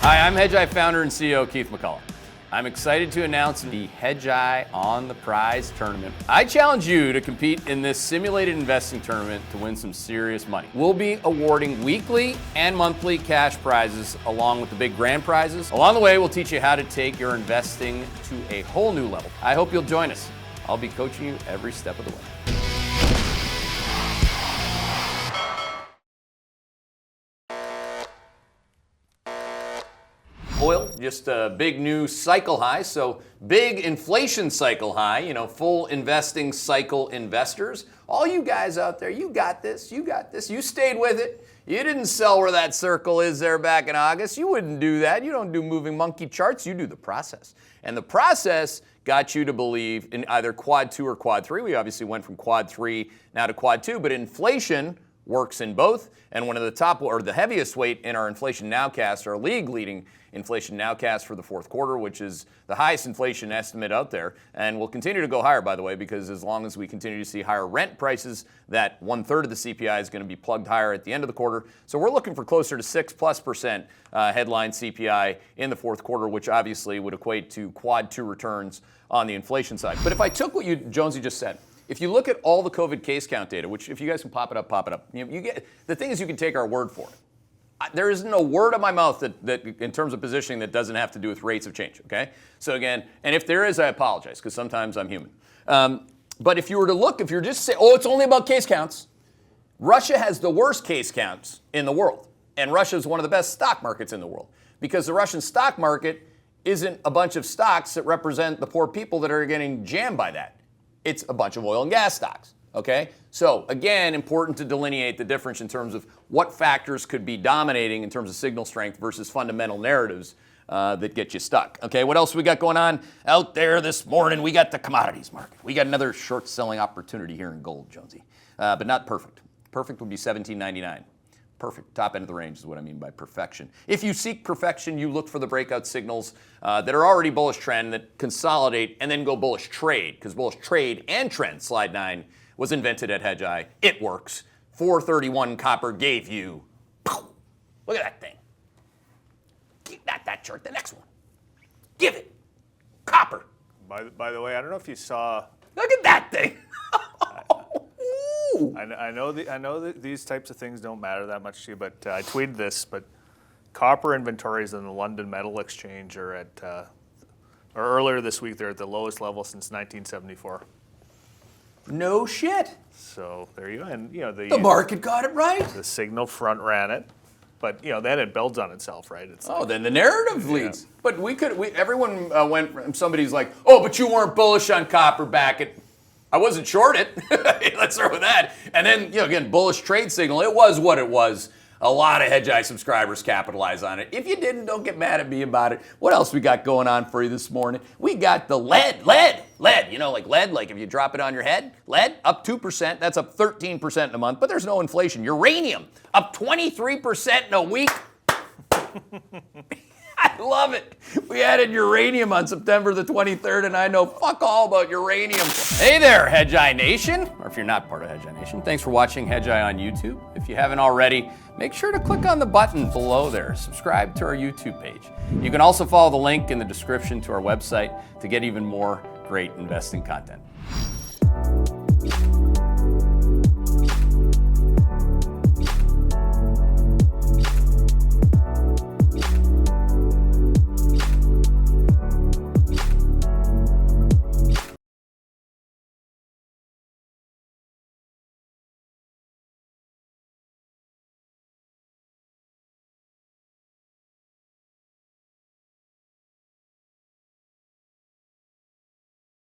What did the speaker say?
Hi, I'm Hedgeye founder and CEO Keith McCullough. I'm excited to announce the Hedgeye on the Prize tournament. I challenge you to compete in this simulated investing tournament to win some serious money. We'll be awarding weekly and monthly cash prizes along with the big grand prizes. Along the way, we'll teach you how to take your investing to a whole new level. I hope you'll join us. I'll be coaching you every step of the way. Oil, just a big new cycle high. So big inflation cycle high, full investing cycle investors. All you guys out there, you got this. You stayed with it. You didn't sell where that circle is there back in August. You wouldn't do that. You don't do moving monkey charts. You do the process. And the process got you to believe in either quad 2 or quad 3. We obviously went from quad 3 now to quad 2, but inflation works in both. And one of the top, or the heaviest weight in our Inflation Nowcast, our league-leading Inflation Nowcast for the fourth quarter, which is the highest inflation estimate out there, and will continue to go higher, by the way, because as long as we continue to see higher rent prices, that 1/3 of the CPI is going to be plugged higher at the end of the quarter. So we're looking for closer to 6+% headline CPI in the fourth quarter, which obviously would equate to quad 2 returns on the inflation side. But if I took what Jonesy just said, if you look at all the COVID case count data, which if you guys can pop it up. You get, the thing is, you can take our word for it. There isn't a word of my mouth that in terms of positioning that doesn't have to do with rates of change, okay? So again, and if there is, I apologize, because sometimes I'm human. But if you were to look, if you're just saying, oh, it's only about case counts, Russia has the worst case counts in the world. And Russia is one of the best stock markets in the world, because the Russian stock market isn't a bunch of stocks that represent the poor people that are getting jammed by that. It's a bunch of oil and gas stocks. Okay, so again, important to delineate the difference in terms of what factors could be dominating in terms of signal strength versus fundamental narratives that get you stuck. Okay, what else we got going on out there this morning? We got the commodities market. We got another short selling opportunity here in gold, Jonesy, but not perfect. Perfect would be $17.99. Perfect, top end of the range is what I mean by perfection. If you seek perfection, you look for the breakout signals that are already bullish trend that consolidate and then go bullish trade, because bullish trade and trend, slide 9, was invented at Hedgeye. It works. 431 copper gave you, look at that thing. Not that chart, the next one. Give it. Copper. By the way, I don't know if you saw. Look at that thing. I know that these types of things don't matter that much to you, but I tweeted this, but copper inventories in the London Metal Exchange are at, or earlier this week, they're at the lowest level since 1974. No shit. So there you go. And the market got it right. The signal front ran it, but then it builds on itself, right? It's then the narrative leads. But everyone went. Somebody's like, oh, but you weren't bullish on copper back at. I wasn't short it. Let's start with that. And then again, bullish trade signal. It was what it was. A lot of Hedgeye subscribers capitalize on it. If you didn't, don't get mad at me about it. What else we got going on for you this morning? We got the lead. Like lead, like if you drop it on your head. Lead, up 2%. That's up 13% in a month, but there's no inflation. Uranium, up 23% in a week. I love it. We added uranium on September the 23rd, and I know fuck all about uranium. Hey there, Hedgeye Nation, or if you're not part of Hedgeye Nation, thanks for watching Hedgeye on YouTube. If you haven't already, make sure to click on the button below there. Subscribe to our YouTube page. You can also follow the link in the description to our website to get even more great investing content.